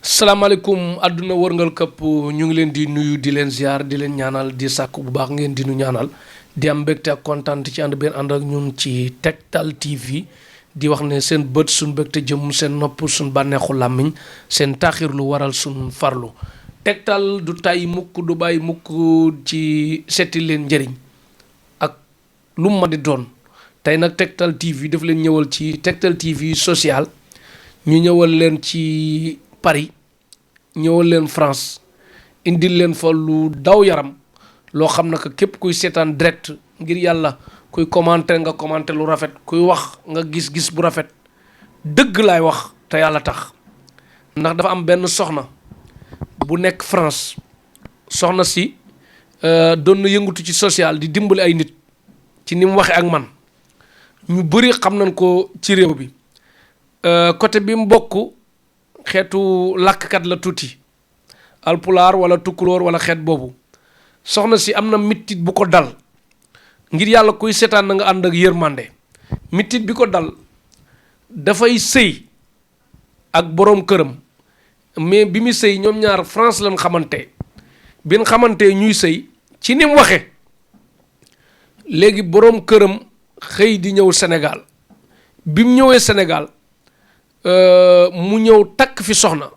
salaamaaleykum àdduna wërngal këpp ñu ngi leen di nuyu di leen ziar di leen ñaanal di sàkk bu baax ngeen di nu ñaanal di am mbégte ak kontaan ci ànd benn ànd ak ñun ci Tektal TV di wax ne seen bët suñ mbégte jëm seen nopp suñ bànneexu làmmiñ seen taaxir lu waral suñ farlu Tektal du tay mukk du bàyyi mukk ci seeti leen njëriñ ak lu mu ma di doon tey nag Tektal TV daf leen ñëwal ci Tektal TV social ñu ñëwal leen ci Paris ñëwal leen France indil leen fa lu daw yaram loo xam ne que képp kuy seetaan direct ngir yàlla kuy commenter nga commenter lu rafet kuy wax nga gis-gis bu rafet dëgg laay wax te yàlla tax ndax dafa am benn soxna bu nekk France soxna si doon na yëngatu ci social di dimbali ay nit ci ni mu waxee ak man ñu bëri xam nañ ko ci réew bi côté bi mu bokk xeetu làkkat la tuuti alpulaar wala tukkulóor wala xeet boobu soxna si am na mitit bu ko dal ngir yàlla kuy seetaan na nga ànd ak yërmande mitit bi ko dal dafay sëy ak boroom këram mais bi mu sëy ñoom ñaar France lañ xamante bi ñu xamante ñuy sëy ci ni mu waxe léegi boroom këram xëy di ñëw Sénégal bi mu ñëwee Sénégal mu ñëw takk fi soxna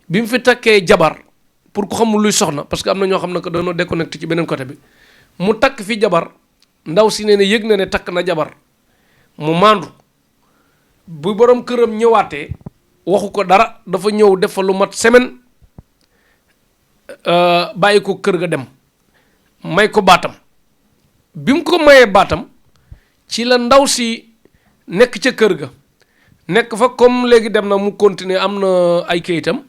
bi mu fi takkee jabar pour ku xamul luy soxna parce que am na ñoo xam ne que dañoo déconnecté ci beneen côté bi mu takk fi jabar ndaw si nee na yëg na ne takk na jabar mu maandu bu borom këram ñëwaatee waxu ko dara dafa ñëw def fa lu mat semaine bàyyi ko kër ga dem may ko baatam bi mu ko mayee baatam ci la ndaw si nekk ca kër ga nekk fa comme léegi dem na mu continuer am na ay kayitam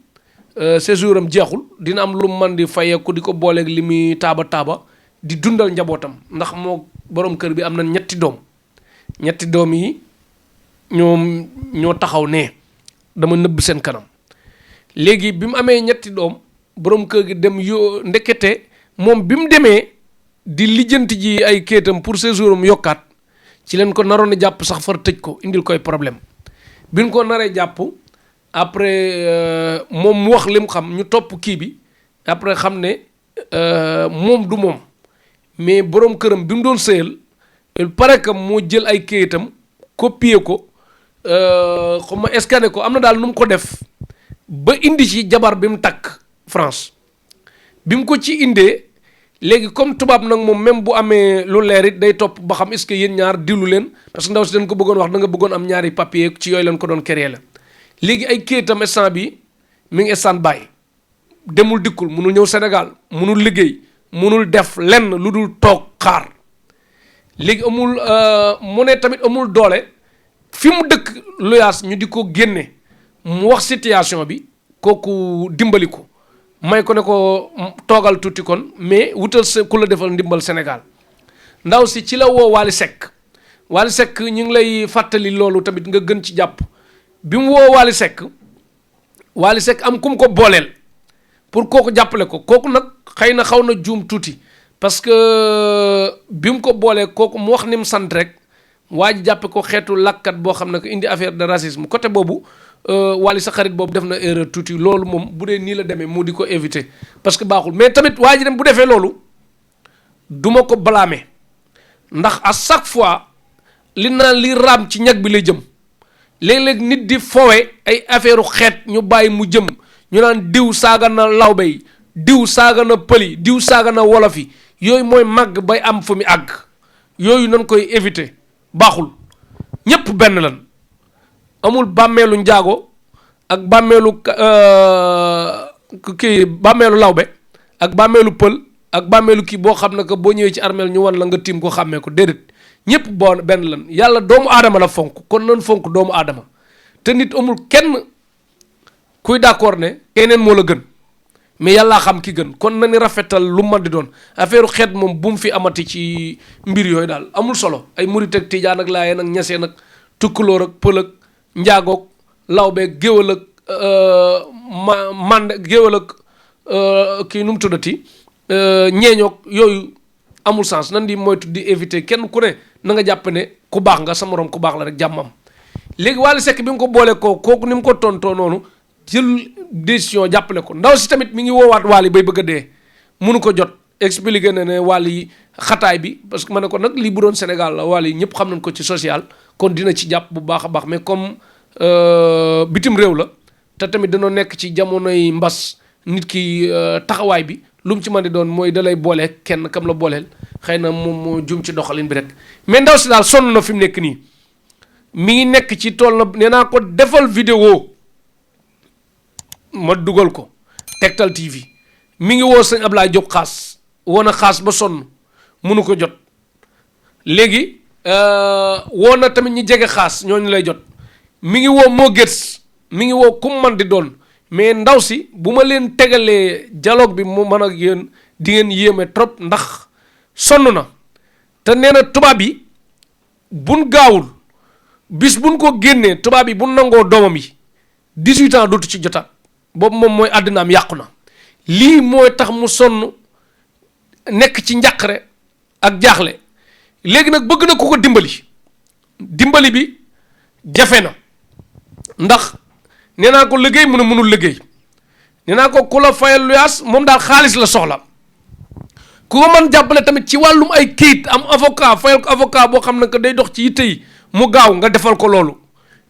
séjour am jeexul dina am lu man di fayeeku di ko booleeg li muy taaba di dundal njabootam ndax moo borom kër bi am na ñetti doom yi ñoo taxaw ne dama nëbb seen kanam léegi bi mu amee ñetti doom borom kër gi dem ndekete moom bi mu demee di lijjanti ji ay kayitam pour séjour am yokkaat ci leen ko naroon a jàpp sax far tëj ko indil koy problème bi ñu ko naree jàpp après moom mu wax li mu xam ñu topp kii bi après xam ne moom du moom mais boroom këram bi mu doon sëyal il paraît que moo jël ay kayitam copier ko xam ma scanner ko am na daal nu mu ko def ba indi ci jabar bi mu takk France bi mu ko ci indee léegi comme tubaab nag moom même bu amee lu leer it day topp ba xam est-ce que yéen ñaar dilu leen parce que ndaw si dañ ko bëggoon wax da nga bëggoon am ñaari papier ci yooyu leen ko doon créer la léegi ay kayitam instant bi mi ngi stand by demul dikkul munul ñëw Sénégal munul liggéey munul def lenn lu dul toog xaar léegi amul mu ne tamit amul doole fi mu dëkk luyaas ñu di ko génne mu wax situation bi kooku dimbali ko may ko ne ko toogal tuuti kon mais wutal sa ku la defal ndimbal Sénégal ndaw si ci la woo Wally Seck ñu ngi lay fàttali loolu tamit nga gën ci jàpp bi mu woo Wally Seck am ku mu ko booleel pour kooku jàppale ko kooku nag xëy na xaw na juum tuuti parce que bi mu ko boolee kooku mu wax ni mu sant rek waa ji jàppe ko xeetu lakkat boo xam ne que indi affaire de racisme côté boobu Wally sa xarit boobu def na erreur tuuti loolu moom bu dee nii la demee mu di ko éviter parce que baaxul mais tamit waa ji dem bu defee loolu duma ko blâmer ndax à chaque fois li naan li raam ci ñag bi lay jëm léeg-léeg nit di fowe ay affaire xeet ñu bàyyi mu jëm ñu naan diw saaga na lawbe yi diw saaga na pëli diw saaga na wolof yi yooyu mooy màgg bay am fu mu àgg yooyu nañ koy éviter baaxul ñépp benn lan amul bàmmeelu njaago ak bàmmeelu bàmmeelu lawbe ak bàmmeelu pël ak bàmmeelu kii boo xam ne que boo ñëwee ci armeel ñu wan la nga tiim ko xàmmee ko déedéet ñépp benn lan yàlla doomu aadama la fonk kon nan fonk doomu aadama te nit amul kenn kuy d'accord ne keneen moo la gën mais yàllaa xam ki gën kon na ni rafetal lu ma di doon affaire xeet moom bu mu fi amati ci mbir yooyu daal amul solo ay murit ak tijaan ak laayeen ak ñaseen ak tukkulóor ak pël ak njaagoog lawbeeg géwal ak mande géwal ak kii nu mu tuddati ñeeñoog yooyu amul sens nan di moytu di éviter kenn ku ne na nga jàpp ne ku baax nga sa morom ku baax la rek jàmmam léegi Wally Seck bi mu ko boolee kooku ni mu ko tontoo noonu jël décision jàppale ko. Ndaw si tamit mi ngi woowaat Wally bay bëgg a dee mënu ko jot expliqué na ne Wally xataay bi parce que ma ne ko nag lii bu doon Sénégal la Wally ñëpp xam nañ ko ci social kon dina ci jàpp bu baax a baax mais comme bitim réew la te tamit dañoo nekk ci jamonoy mbas nit ki taxawaay bi lu mu ci mën di doon mooy dalay boole kenn kam la booleel xëy na moom moo jum ci doxalin bi rek mais ndaw si daal sonn na fi mu nekk nii mi ngi nekk ci tool na nee naa ko defal vidéo ma dugal ko Tektal TV mi ngi woo sëñ Ablaye Diop xaas woo na xaas ba sonn mënu ko jot léegi woo na tamit ñi jege xaas ñooñu lay jot mi ngi woo moo gës mi ngi woo kum man di doon mais ndaw si bu ma leen tegalee dialogue bi mu mën ak yéen di ngeen yéeme trop ndax sonn na te nee na tubaab yi buñ gaawul bis buñ ko génnee tubaab yi buñ nangoo doomam yi 18 ans dootu ci jotaat boobu moom mooy àddinaam yàqu na lii mooy tax mu sonn nekk ci njàqare ak jaaxle léegi nag bëgg na ku ko dimbali bi jafe na ndax nee naa ko liggéey mu ne mënul liggéey nee naa ko ku la fayal luyaas moom daal xaalis la soxla ku ko mën jàppale tamit ci wàllum ay kayit am avocat fayal ko avocat boo xam ne que day dox ci yitte yi mu gaaw nga defal ko loolu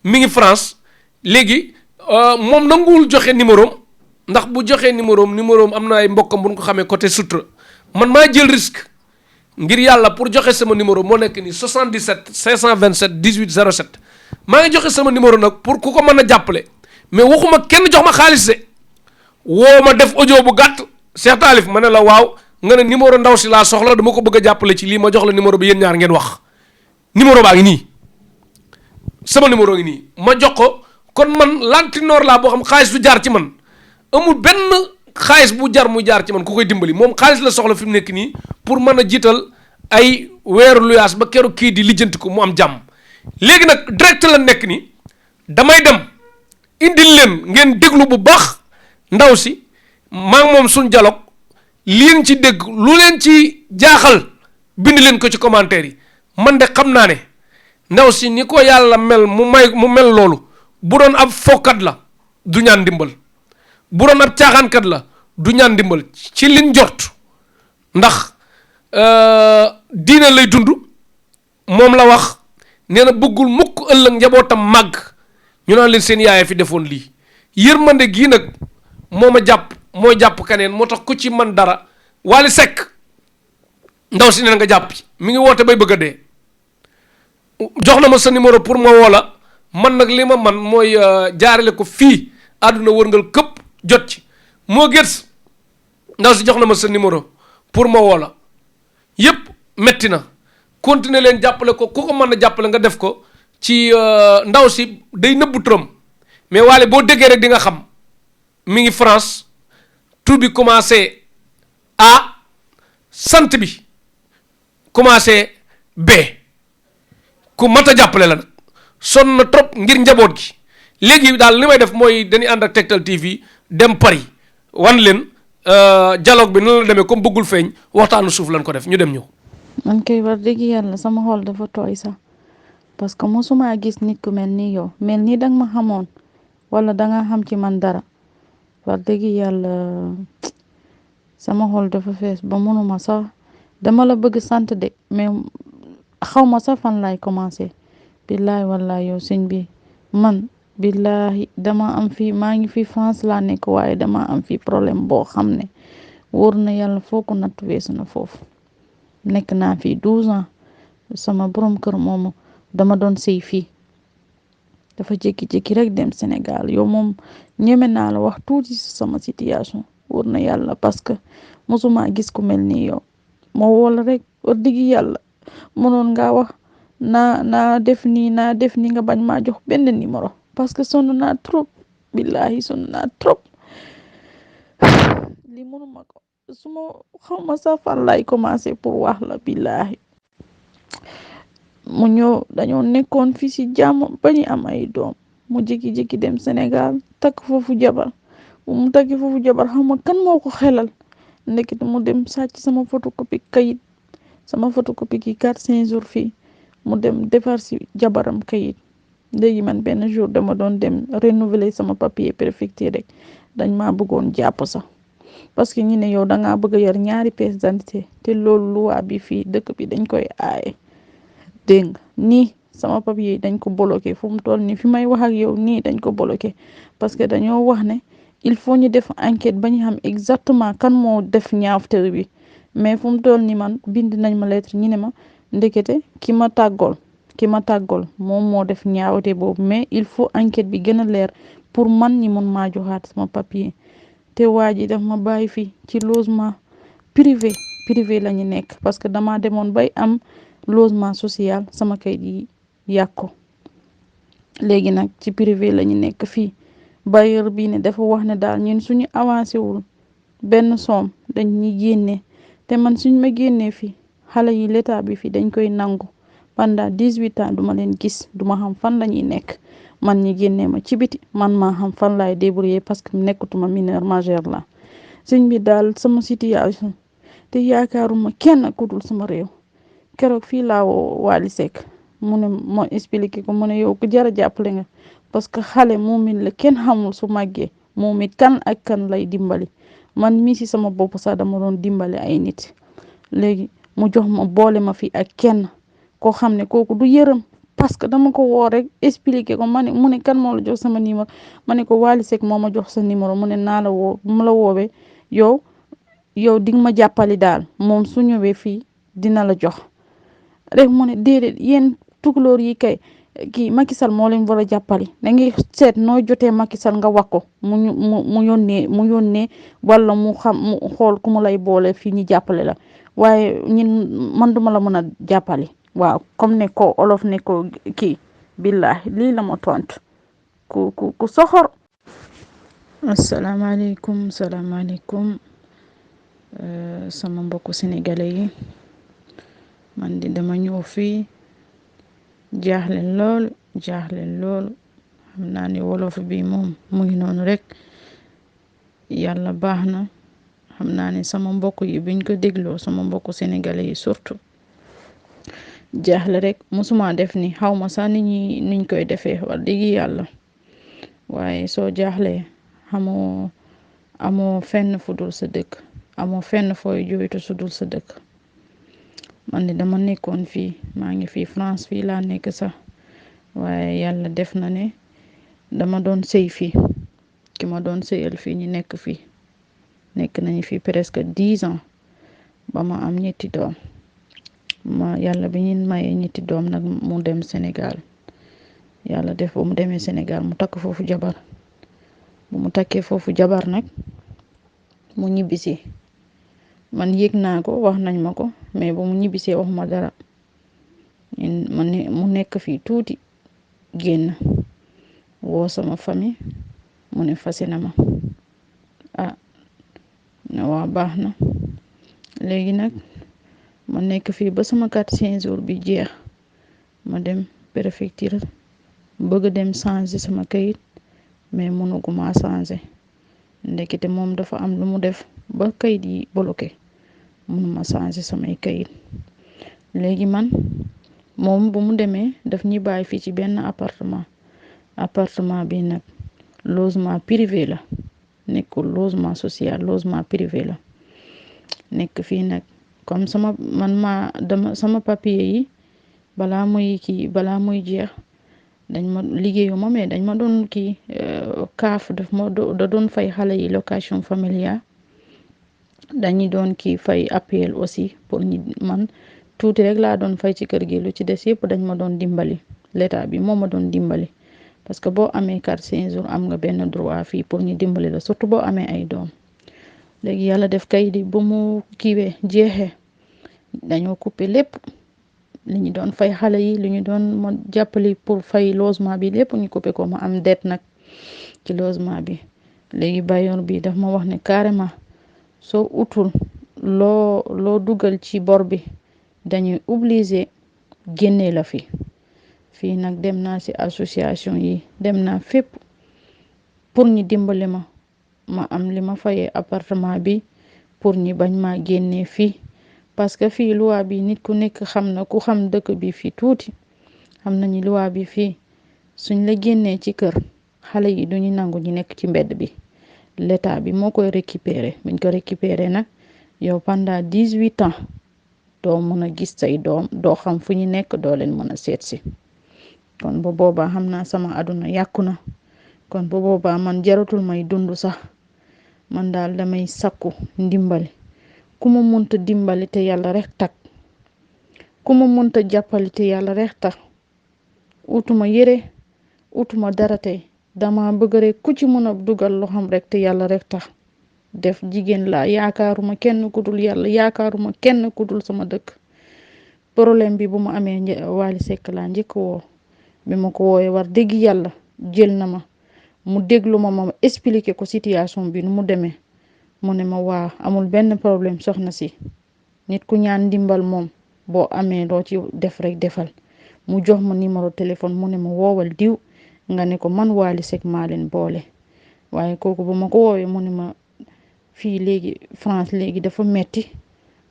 mi ngi France léegi moom nanguwul joxe numéro ndax bu joxee numéro am na ay mbokkam bu ñu ko xamee côté sutura man maa jël risque ngir yàlla pour joxe sama numéro moo nekk ni 77 527 18 07 maa ngi joxe sama numéro nag pour ku ko mën a jàppale mais waxuma kenn jox ma xaalis de woo ma def audio bu gàtt Cheikh Talif ma ne la waaw nga ne numéro ndaw si laa soxla dama ko bëgg a jàppale ci lii ma jox la numéro bi yéen ñaar ngeen wax numéro baa ngi nii sama numéro ngi nii ma jox ko kon man lantinoor laa boo xam xaalis du jaar ci man amul benn xaalis bu jar mu jaar ci man ku koy dimbali moom xaalis la soxla fi mu nekk nii pour mën a jiital ay weeru luyaas ba keroog kii di lijjanti ko mu am jàmm léegi nag direct la nekk nii damay dem indil leen ngeen déglu bu baax ndaw si maa ngi moom suñ dialogue leen ci dégg lu leen ci jaaxal bind leen ko ci commentaire yi man de xam naa ne ndaw si ni ko yàlla mel mu mel loolu bu doon ab fokkat la du ñaan ndimbal bu doon ab caaxaankat la du ñaan ndimbal ci liñ jort ndax diine lay dund moom la wax nee na bëggul mukk ëllëg njabootam màgg ñu naan leen seen yaay fi defoon lii yërmande gii nag moo ma jàpp mooy jàpp kaneen moo tax ku ci man dara Wally Seck ndaw si nee na nga jàpp mi ngi woote bay bëgg a dee jox na ma sa numéro pour ma woo la man nag li ma man mooy jaarale ko fii àdduna wërngal këpp jot ci moo gës ndaw si jox na ma sa numéro pour ma woo la yépp metti na continuer leen jàppale ko ku ko mën a jàppale nga def ko ci ndaw si day nëbbu turam mais Wally boo déggee rek di nga xam mi ngi France tur bi commencé A sant bi commencé B ku mat a jàppale la nag sonn na trop ngir njaboot gi léegi daal li may def mooy dañuy ànd ak Tektal TV dem Paris wan leen dialogue bi nan la demee comme bëggul feeñ waxtaanu suuf lañ ko def ñu dem ñëw. man kay war dëgg yàlla sama xol dafa tooy sax parce que mosuma gis nit ku mel ni yow mel ni danga ma xamoon wala danga xam ci man dara war dëgg yàlla sama xol dafa fees ba mënuma sax dama la bëgg sant de mais xaw ma sax fan lay commencé billahi wallahi yow sëñ bi man billahi dama am fii maa ngi fi France laa nekk waaye dama am fii problème boo xam ne wóor na yàlla foo ko natt weesu na foofu nekk naa fii 12 ans sama borom kër moomu dama doon sëy fii dafa jékki-jékki rek dem Sénégal yow moom ñeme naa la wax tuuti sama situation wóor na yàlla parce que mosuma gis ku mel ni yow moo woola rek wax dëgg yàlla mënoon nga wax naa def nii nga bañ maa jox benn numéro parce que sonn naa trop billahi sonn naa trop li mënuma ko suma xaw ma sax fan lay commencé pour wax la billahi mu ñëw dañoo nekkoon fii ci jàmm ba ñu am ay doom mu jékki-jékki dem Sénégal takk foofu jabar mu takki foofu jabar xam ma kan moo ko xelal ndekete mu dem sàcc sama photocopie kayit sama photocopie ki 4-5 jours fii mu dem defar ci jabaram kayit léegi man benn jour dama doon dem renouveler sama papier préfecture rek dañ maa bëggoon jàpp sax parce que ñi ne yow dangaa bëgg a yor ñaari pièce d'identité te loolu loi bi fii dëkk bi dañ koy aaye dégg nga nii sama papier yi dañ ko bloqué fu mu toll nii fi may wax ak yow nii dañ ko bloqué parce que dañoo wax ne il faut ñu def enquête ba ñu xam exactement kan moo def ñaawteef bi mais fu mu toll nii man bind nañ ma lettre ñi ne ma ndekete ki ma tàggool moom moo def ñaawte boobu mais il faut enquête bi gën a leer pour man ñi mun maa joxaat sama papier te waa ji daf ma bàyyi fii ci logement privé la ñu nekk parce que dama demoon bay am logement social sama kayit yi yàqu léegi nag ci privé la ñu nekk fii bailleur bi ne dafa wax ne daal ñun suñu avancé wul benn somme dañ ñi génne te man suñ ma génnee fii xale yi l'état bi fii dañ koy nangu pendant 18 ans duma leen gis duma xam fan la ñuy nekk man ñi génnee ma ci biti man maa xam fan laay débrouiller parce que nekkatuma mineur majeur la sëñ bi daal sama situation te yaakaaruma kenn ku dul sama réew keroog fii laa woo Wally Seck mu ne ma expliqué ko mu ne yow ku jara jàppale nga parce que xale moom it la kenn xamul su màggee moom it kan ak kan lay dimbali man mii si sama bopp sax dama doon dimbali ay nit léegi mu jox ma boole ma fi ak kenn koo xam ne kooku du yërëm parce que dama ko woo rek expliqué ko ma ne mu ne kan moo la jox sama numéro ma ne ko Wally Seck moo ma jox sa numéro mu ne naa la woo bu ma la woowee yow di nga ma jàppali daal moom su ñëwee fii dina la jox rek mu ne déedéet yéen tukulóor yi kay kii Macky Sall moo leen war a jàppali da ngay seet noo jotee Macky Sall nga wax ko mu yónnee wala mu xool ku mu lay boole fii ñu jàppale la waaye man duma la mën a jàppali waaw comme ne ko olof ne ko kii billahi lii la ma tontu ku soxor. salaamaaleykum sama mbokku sénégalais yi man di dama ñëw fii jaaxle lool xam naa ni wolof bi moom mu ngi noonu rek yàlla baax na xam naa ni sama mbokk yi biñ ko dégloo sama mbokku sénégalais yi surtout jaaxle rek musuma def ni xawma sax niñ koy defee wax dëgg yàlla waaye soo jaaxlee amoo fenn fu dul sa dëkk amoo fenn fooy jooytu su dul sa dëkk man de dama nekkoon fii maa ngi fii France fii laa nekk sax waaye yàlla def na ne dama doon sëy fii ki ma doon sëyal fii ñu nekk fii nekk nañu fii presque 10 ans ba ma am ñetti doom yàlla bi ñu mayee ñetti doom nag mu dem Sénégal yàlla def ba mu demee Sénégal mu takk foofu jabar bu mu takkee foofu jabar nag mu ñibbisi man yëg naa ko wax nañ ma ko mais ba mu ñibbisee waxuma dara mu nekk fii tuuti génn woo sama famille mu ne fase na ma ne waa baax na léegi nag ma nekk fii ba sama 4-5 jours bi jeex ma dem préfecture bëgg dem changer sama kayit mais mënuguma changer ndekete moom dafa am lu mu def ba kayit yi bloqué mënuma changer samay kayit léegi man moom bu mu demee daf ñi bàyyi fii ci benn appartement bi nag logement privé la nekkul logement social logement privé la nekk fii nag comme sama papier yi balaa muy jeex dañ ma liggéeyu ma mais dañ ma doon kaaf da doon fay xale yi location familiale dañu doon fay appel aussi pour man tuuti rek laa doon fay ci kër gi lu ci des yëpp dañ ma doon dimbali l'état bi moo ma doon dimbali parce que boo amee 4-5 jours am nga benn droit fii pour ñu dimbali la surtout boo amee ay doom léegi yàlla def kay di bu mu jeexee dañoo coupé lépp li ñu doon fay xale yi li ñu doon ma jàppali pour fay logement bi lépp ñu coupé ko ma am dette nag ci logement bi léegi bailleur bi daf ma wax ne carrément soo utul loo dugal ci bor bi dañuy obligé génnee la fii nag dem naa ci association yi dem naa fépp pour ñu dimbali ma am li ma fayee appartement bi pour ñi bañ ma génnee fii parce que fii loi bi nit ku nekk xam na ku xam dëkk bi fii tuuti xam nañu loi bi fii suñ la génnee ci kër xale yi duñu nangu ñu nekk ci mbedd bi l'état bi moo koy récupérer buñ ko récupérer nag yow pendant 18 ans doo mën a gis say doom doo xam fu ñu nekk doo leen mën a seet si kon bu boobaa xam naa sama àdduna yàqu na kon bu boobaa man jaratul may dund sax man daal damay sakku ndimbali ku ma munta dimbali te yàlla rek tax ku ma munta jàppali te yàlla rek tax utuma yére utuma dara tey dama bëgg rek ku ci mën a dugal loxam rek te yàlla rek tax def jigéen laa yaakaaruma kenn ku dul yàlla yaakaaruma kenn ku dul sama dëkk problème bi bu mu amee Wally Seck laa njëkk woo bi ma ko woowee war dëgg yàlla jël na ma mu déglu ma expliquer ko situation bi nu mu demee mu ne ma waa amul benn problème soxna si nit ku ñaan ndimbal moom boo amee loo ci def rek defal mu jox ma numéro téléphone mu ne ma woowal diw nga ne ko man Wally Seck maa leen boole waaye kooku bu ma ko woowee mu ne ma fii léegi France léegi dafa metti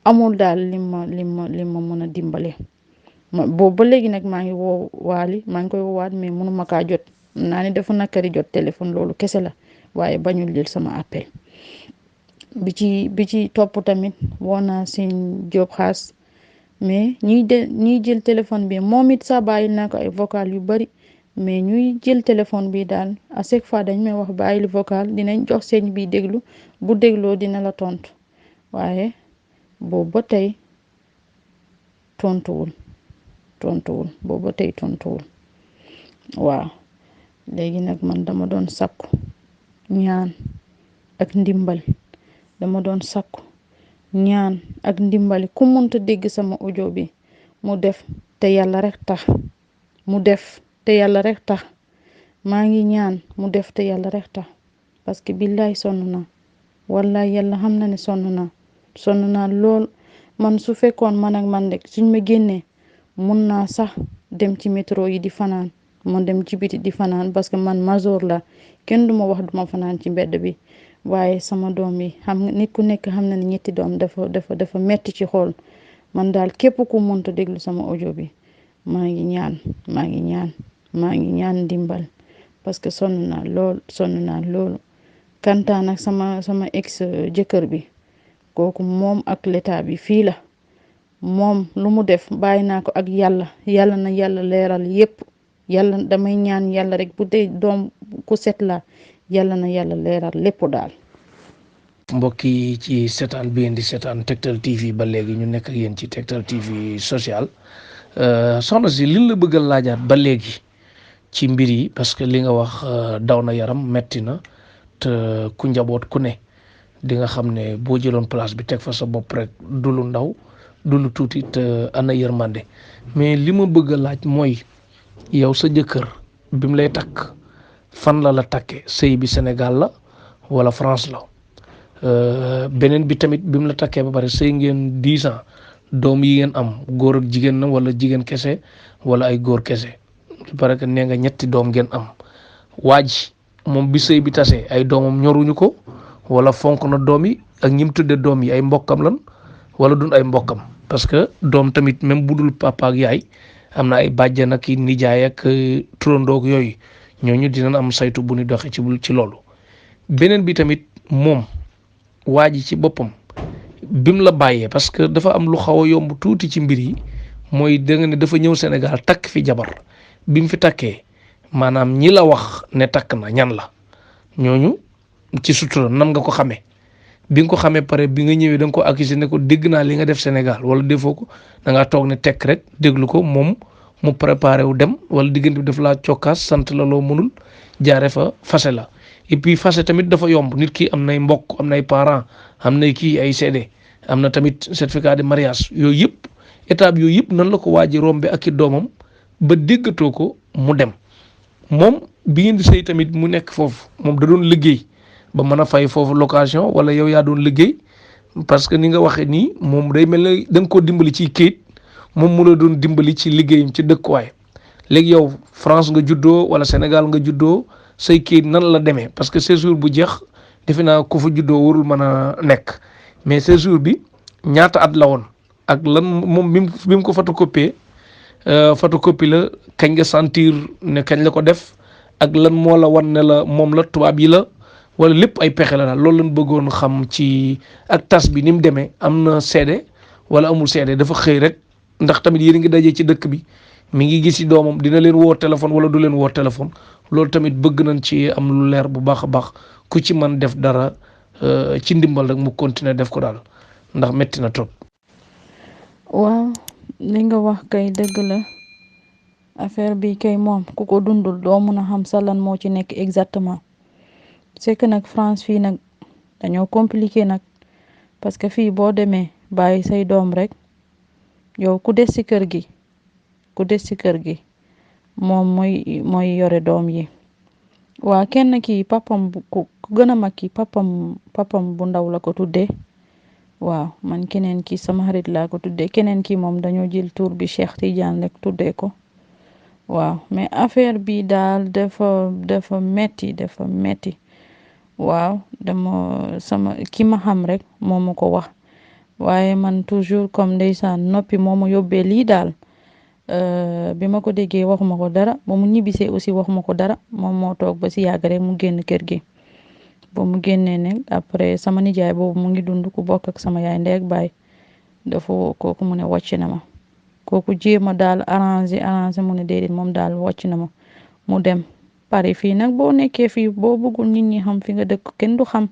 amul daal lim ma mën a dimbale boobu ba léegi nag maa ngi woo Wally maa ngi koy woowaat mais mënuma kaa jot naa ne dafa nakari jot téléphone loolu kese la waaye bañul jël sama appel bi ci topp tamit woo naa seen job xaas mais ñiy jël téléphone bi moom it sa bàyyi naa ko ay vocal yu bari mais ñuy jël téléphone bi daal à chaque fois dañ may wax bàyyil vocal dinañ jox seen bi déglu bu dégloo dina la tontu waaye boobu ba tey tontuwul boobu ba tey tontuwul waaw léegi nag man dama doon sakku ñaan ak ndimbal dama doon sakku ñaan ak ndimbali ku munta dégg sama audio bi mu def te yàlla rek tax maa ngi ñaan mu def te yàlla rek tax parce que billaay sonn naa wallaay yàlla xam na ne sonn naa lool man su fekkoon man ak man rek suñ ma génnee mun naa sax dem ci métro yi di fanaan man dem ci biti di fanaan parce que man major la kenn duma wax duma fanaan ci mbedd bi waaye sama doom yi xam nit ku nekk xam na ne ñetti doom dafa metti ci xool man daal képp ku mënta déglu sama audio bi maa ngi ñaan ndimbal parce que sonn naa loolu kantaan ak sama ex jëkkër bi kooku moom ak l'état bi fii la moom lu mu def bàyyi naa ko ak yàlla na yàlla leeral yépp yàlla damay ñaan yàlla rek bu dee doom ku set la yàlla na yàlla leeral lépp daal. mbokk yi ci seetaan bi ngeen di seetaan Tektal TV ba léegi ñu nekk ak yéen ci Tektal TV social soxna si liñ la bëgg a laajaat ba léegi ci mbir yi parce que li nga wax daw na yaram metti na te ku njaboot ku ne di nga xam ne boo jëloon place bi teg fa sa bopp rek du lu ndaw du lu tuuti te ana yërmande mais li ma bëgg a laaj mooy yow sa jëkkër bi mu lay takk fan la takkee sëy bi Sénégal la wala France la beneen bi tamit bi mu la takkee ba pare sëy ngeen 10 ans doom yi ngeen am góor ak jigéen na wala jigéen kese wala ay góor kese parce que nee nga ñetti doom ngeen am waaj moom bi sëy bi tasee ay doomam ñoruñu ko wala fonk na doom yi ak ñim tudde doom yi ay mbokkam lan wala dun ay mbokkam parce que doom tamit même bu dul papa ak yaay am na ay bàjjan ak nijaay ak turandoog yooyu ñooñu dinañ am saytu bu ñu doxee ci loolu beneen bi tamit moom waa ji ci boppam bim la bàyyee parce que dafa am lu xaw a yomb tuuti ci mbir yi mooy da nga ne dafa ñëw Sénégal takk fi jabar bi mu fi takkee maanaam ñi la wax ne takk na ñan la ñooñu ci sutura nan nga ko xamee bi nga ko xamee pare bi nga ñëwee da nga ko accusé ne ko dégg naa li nga def Sénégal wala defoo ko da ngaa toog ne tekk rek déglu ko moom mu préparé wu dem wala diggante bi daf laa cokkaas sant la loo mënul jaare fa fase la et puis fase tamit dafa yomb nit ki am nay mbokk am nay parents am nay kii ay seede am na tamit certificat de mariage yooyu yëpp étape yooyu yëpp nan la ko waaji rombe ak i doomam ba déggatoo ko mu dem moom bi ngeen di sëy tamit mu nekk foofu moom da doon liggéey ba mën a fay foofu location wala yow yaa doon liggéey parce que ni nga waxee nii moom day mel ne da nga koo dimbali ci kayit moom mu la doon dimbali ci liggéeyam ci dëkkuwaay léegi yow France nga juddoo wala Sénégal nga juddoo say kayit nan la demee parce que séjour bu jeex defe naa ko fa juddoo warul mën a nekk mais séjour bi ñaata at la woon ak lan moom bi mu ko photocopie photocopie la kañ nga sentir ne kañ la ko def ak lan moo la wan ne la moom la tubaab yi la wala lépp ay pexe la daal loolu lañ bëggoon xam ci ak tas bi ni mu demee am na seede wala amul seede dafa xëy rek ndax tamit yéen a ngi dajee ci dëkk bi mi ngi gis ci doomam dina leen woo téléphone wala du leen woo téléphone loolu tamit bëgg nañ ci am lu leer bu baax a baax ku ci man def dara ci ndimbal rek mu continuer def ko daal ndax metti na trop. waaw li nga wax kay dëgg la affaire bi kay moom ku ko dundul doo mun a xam sa lan moo ci nekk exactement c'est que nag France fii nag dañoo compliqué nag parce que fii boo demee bàyyi say doom rek yow ku des ci kër gi moom mooy yore doom yi waa kenn ki papam ku gën a mag ki papam bu ndaw la ko tuddee waaw man keneen ki sama xarit laa ko tuddee keneen ki moom dañoo jël tur bi Cheikh Tidiane rek tuddee ko waaw mais affaire bi daal dafa metti waaw sama ki ma xam rek moo ma ko wax waaye man toujours comme ndeysaan noppi moo ma yóbbee lii daal bi ma ko déggee waxuma ko dara ba mu ñibbisee aussi waxuma ko dara moom moo toog ba si yàgg rek mu génn kër gi ba mu génnee ne après sama nijaay boobu mu ngi dund ku bokk ak sama yaay ndey ak baay dafa kooku mu ne wàcc na ma kooku jéema daal arrangé mu ne déedéet moom daal wàcc na ma mu dem Paris fii nag boo nekkee fii boo bëggul nit ñi xam fi nga dëkk kenn du xam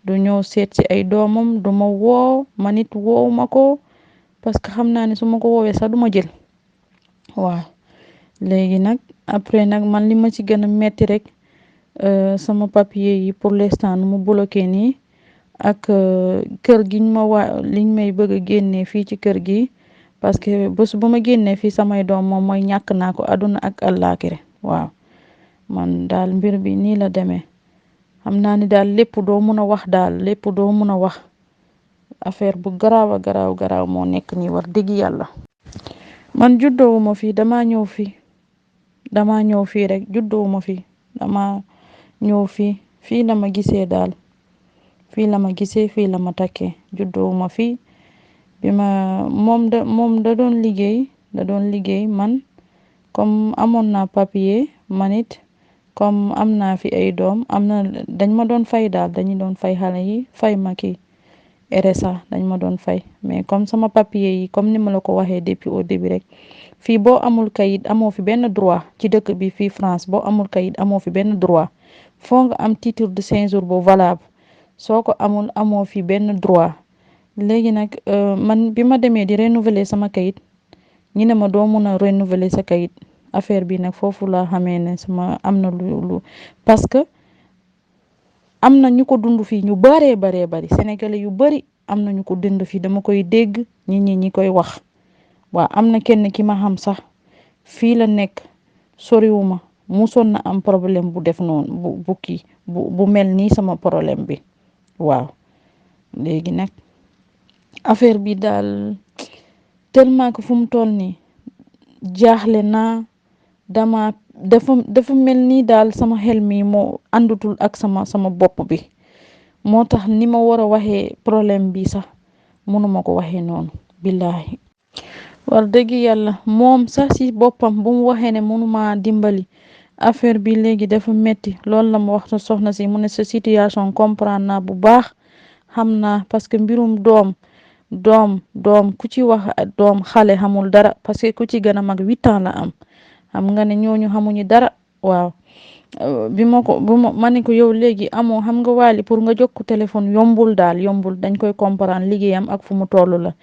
du ñëw seet si ay doomam du ma woo ma nit woow ma ko parce que xam naa ne su ma ko woowee sax du ma jël waaw léegi nag après nag man li ma ci gën a metti rek sama papier yi pour l'instant nu mu bloqué nii ak kër giñ liñ may bëgg a génnee fii ci kër gi parce que bés bu ma génnee fii samay doom moom mooy ñàkk naa ko àdduna ak àllaaxira waaw man daal mbir bi nii la demee xam naa ni daal lépp doo mun a wax affaire bu garaaw moo nekk nii war dëgg yàlla man juddoowuma fii dama ñëw fii rek juddoowuma fii dama ñëw fii la ma gisee daal fii la ma takkee juddoowuma fii bi ma moom da doon liggéey man comme amoon naa papier man it comme am naa fi ay doom dañ ma doon fay daal dañu doon fay xale yi fay ma kii RSA dañ ma doon fay mais comme sama papier yi comme ni ma la ko waxee depuis au début rek fii boo amul kayit amoo fi benn droit ci dëkk bi fii France boo amul kayit amoo fi benn droit foo nga am titre de séjour bu valable soo ko amoo fi benn droit léegi nag man bi ma demee di renouveler sama kayit ñi ne ma doo mun a renouveler sa kayit affaire bi nag foofu laa xamee ne am na lu parce que am na ñu ko dund fii ñu bari sénégalais yu bari am na ñu ko dund fii dama koy dégg ñi koy wax waaw am na kenn ki ma xam sax fii la nekk soriwuma musoon na am problème bu def noonu bu mel nii sama problème bi waaw léegi nag affaire bi daal tellement que fu mu toll nii jaaxle naa dafa mel nii daal sama xel mi moo àndutul ak sama bopp bi moo tax ni ma war a waxee problème bi sax mënuma ko waxee noonu billahi war dëgg yàlla moom sax ci boppam bu mu waxee ne mënuma dimbali affaire bi léegi dafa metti loolu la ma wax soxna si mu ne sa situation comprendre naa bu baax xam naa parce que mbirum doom ku ci wax doom xale xamul dara parce que ku ci gën a mag 8 ans la am xam nga ne ñooñu xamuñu dara waaw ma ne ko yow léegi amoo xam nga Wally pour nga jokk téléphone yombul dañ koy comprendre liggéeyam ak fu mu toll la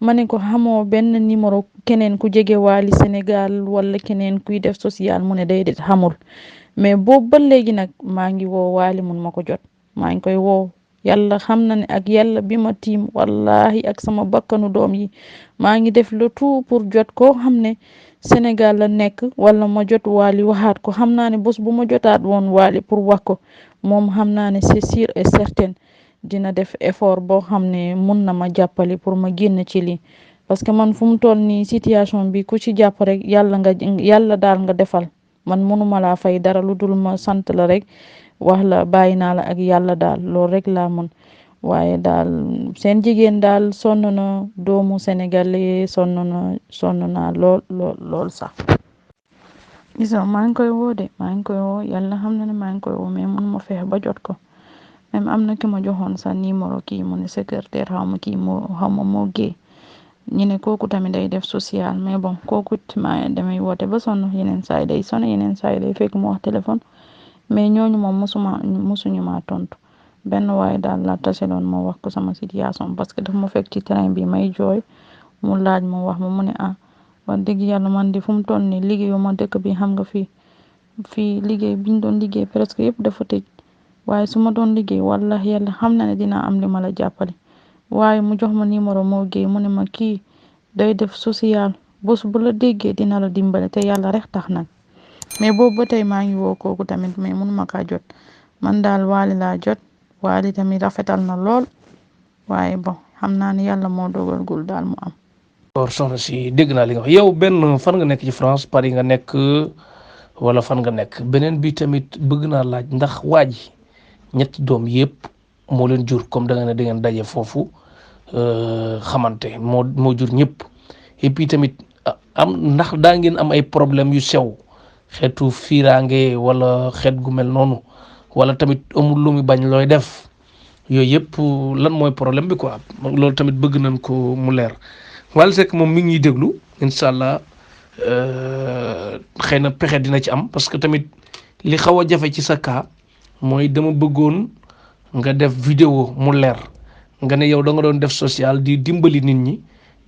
ma ne ko xamoo benn numéro keneen ku jege Wally Sénégal wala keneen kuy def social mu ne déedéet xamul mais boobu ba léegi nag maa ngi woo Wally mun ma ko jot maa ngi koy woo yàlla xam na ne ak yàlla bi ma tiim wallahi ak sama bakkanu doom yi maa ngi def le tout pour jot koo xam ne Sénégal la nekk wala ma jot Wally waxaat ko xam naa ne bés bu ma jotaat woon Wally pour wax ko moom xam naa ne c'est sûr et certain dina def effort boo xam ne mun na ma jàppale pour ma génn ci lii parce que man fu mu toll nii situation bi ku ci jàpp rek yàlla daal nga defal man mënuma laa fay dara lu dul ma sant la rek wax la bàyyi naa la ak yàlla daal loolu rek laa mën waaye daal seen jigéen daal sonn na doomu sénégalais sonn na lool sax. gis nga maa ngi koy woo de maa ngi koy woo yàlla xam na ne maa ngi koy woo mais mun ma fexe ba jot ko même am na ki ma joxoon sa numéro kii mu ne secrétaire xaw ma kii moo gée ñu ne kooku tamit day def social mais bon kooku ma damay woote ba sonn yeneen saa yi day sonn yeneen saa yi day fekk mu wax téléphone mais ñooñu moom musuñu ma tontu benn waaye daal la taseloon moo wax ko sama situation parce que daf ma fekk ci train bi may jooy mu laaj ma wax ma mu ne wax dëgg yàlla man di fu mu toll nii liggéeyu ma dëkk bi xam nga fii liggéey biñ doon liggéey presque yëpp dafa tëj waaye su ma doon liggéey wallahi yàlla xam na ne dinaa am li ma la jàppale waaye mu jox ma numéro moo géey mu ne ma kii day def social bés bu la déggee dina la dimbale te yàlla rek tax nag mais boobu ba tey maa ngi woo kooku tamit mais mënuma kaa jot man daal waali laa jot waali tamit rafetal na lool waaye bon xam naa ne yàlla moo dogalgul daal mu am. soxna si dégg naa li nga wax yow benn fan nga nekk ci France Paris nga nekk wala fan nga nekk beneen bi tamit bëgg naa laaj ndax waa ji ñetti doom yëpp moo leen jur comme da nga ne da ngeen daje foofu xamante moo jur ñëpp et puis tamit ndax daa ngeen am ay problème yu sew xeetu fiiraange wala xeet gu mel noonu wala tamit amul lu mu bañ looy def yooyu yëpp lan mooy problème bi quoi loolu tamit bëgg nañ ko mu leer. Wally Seck moom mi ngi ñuy déglu incha allah xëy na pexe dina ci am parce que tamit li xaw a jafe ci sa cas mooy dama bëggoon nga def vidéo mu leer nga ne yow da nga doon def social di dimbali nit ñi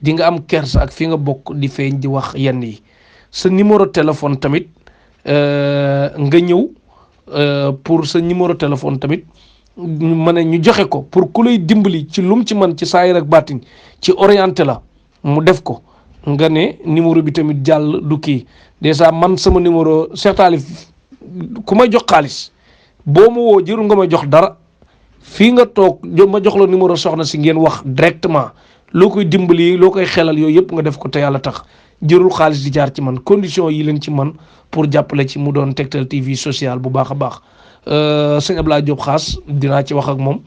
di nga am kersa ak fi nga bokk di feeñ di wax yenn yi sa numéro téléphone tamit nga ñëw pour sa numéro téléphone tamit ma ne ñu joxe ko pour ku lay dimbali ci lum ci man ci saayir ak baatin ci orienté la mu def ko nga ne numéro bi tamit jàll du kii déjà man sama numéro Cheikh Talif ku may jox xaalis boo ma woo jërul nga may jox dara fii nga toog ma jox la numéro soxna si ngeen wax directement loo koy dimbali loo koy xelal yooyu yëpp nga def ko te yàlla tax jërul xaalis di jaar ci man condition yi leen ci man pour jàppale ci mu doon Tektal TV social bu baax a baax sëñ Abdoulaye Diop Xaas dinaa ci wax ak moom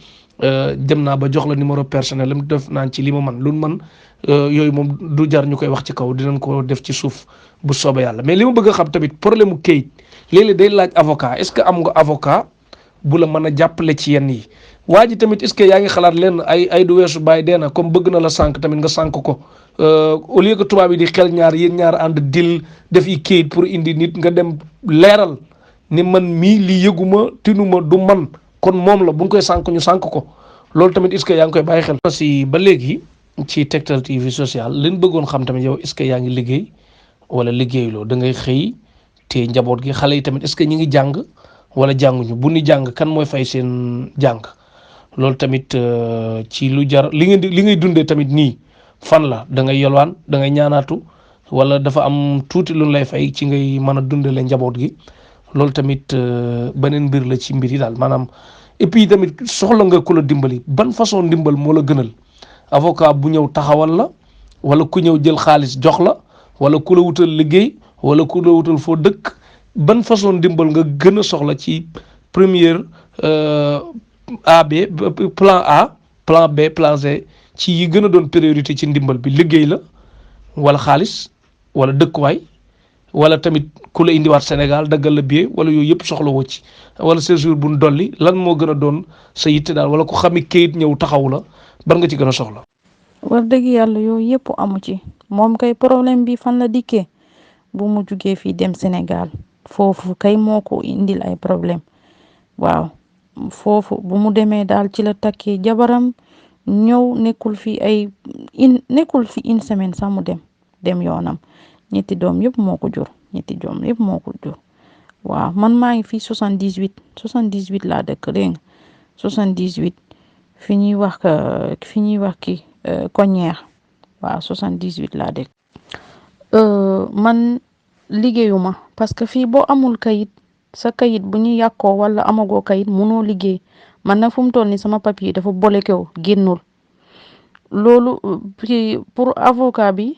dem naa ba jox la numéro personnel am def naan ci li ma man lu man yooyu moom du jar ñu koy wax ci kaw dinañ ko def ci suuf bu soobee yàlla mais li ma bëgg a xam tamit problème mu kayit léeg-léeg day laaj avocat est-ce que am nga avocat bu la mën a jàppale ci yenn yi waa ji tamit est-ce que yaa ngi xalaat leen ay du weesu bàyyi dee na comme bëgg na la sànq tamit nga sànq ko au lieu que tubaab yi di xel ñaar yéen ñaar ànd dil def yi kayit pour indi nit nga dem leeral ni man mii lii yëguma tinuma du man kon moom la bu ñu koy sànq ñu sànq ko loolu tamit est-ce que yaa ngi koy bàyyi xel. si ba léegi ci Tektal TV social liñ bëggoon xam tamit yow est-ce que yaa ngi liggéey wala liggéeyuloo da ngay xëy te njaboot gi xale yi tamit est-ce que ñi ngi jàng wala jànguñu bu ni jàng kan mooy fay seen jàng loolu tamit ci lu jar li ngay dundee tamit nii fan la da ngay yolwaan da ngay ñaanaatu wala dafa am tuuti lu lay fay ci ngay mën a dundale njaboot gi loolu tamit beneen mbir la ci mbir yi daal maanaam et puis tamit soxla nga ku la dimbali ban façon ndimbal moo la gënal avocat bu ñëw taxawal la wala ku ñëw jël xaalis jox la wala ku la wutal liggéey wala ku la wutal foo dëkk ban façon ndimbal nga gën a soxla ci première plan A plan B plan C ci yi gën a doon priorité ci ndimbal bi liggéey la wala xaalis wala dëkkuwaay wala tamit ku la indiwaat Sénégal daggal la billet wala yooyu yëpp soxla woo ci wala séjour bu ñu dolli lan moo gën a doon sa yitte daal wala ku xami kayit ñëw taxaw la ban nga ci gën a soxla. war dëgg yàlla yooyu yëpp amu ci moom kay problème bi fan la dikkee bu mu jugee fii dem Sénégal foofu kay moo ko indil ay problème waaw foofu bu mu demee daal ci la takkee jabaram ñëw nekkul fi une semaine sax mu dem yoonam ñetti doom yëpp moo ko jur waaw man maa ngi fii 78 laa dëkk dégg nga 78 fi ñuy wax ki Koñeex waaw 78 laa dëkk man liggéeyuma parce que fii boo amul kayit sa kayit bu ñu yàqoo wala amagoo kayit munoo liggéey man nag fu mu toll ni sama papier dafa bolikew génnul loolu pour avocat bi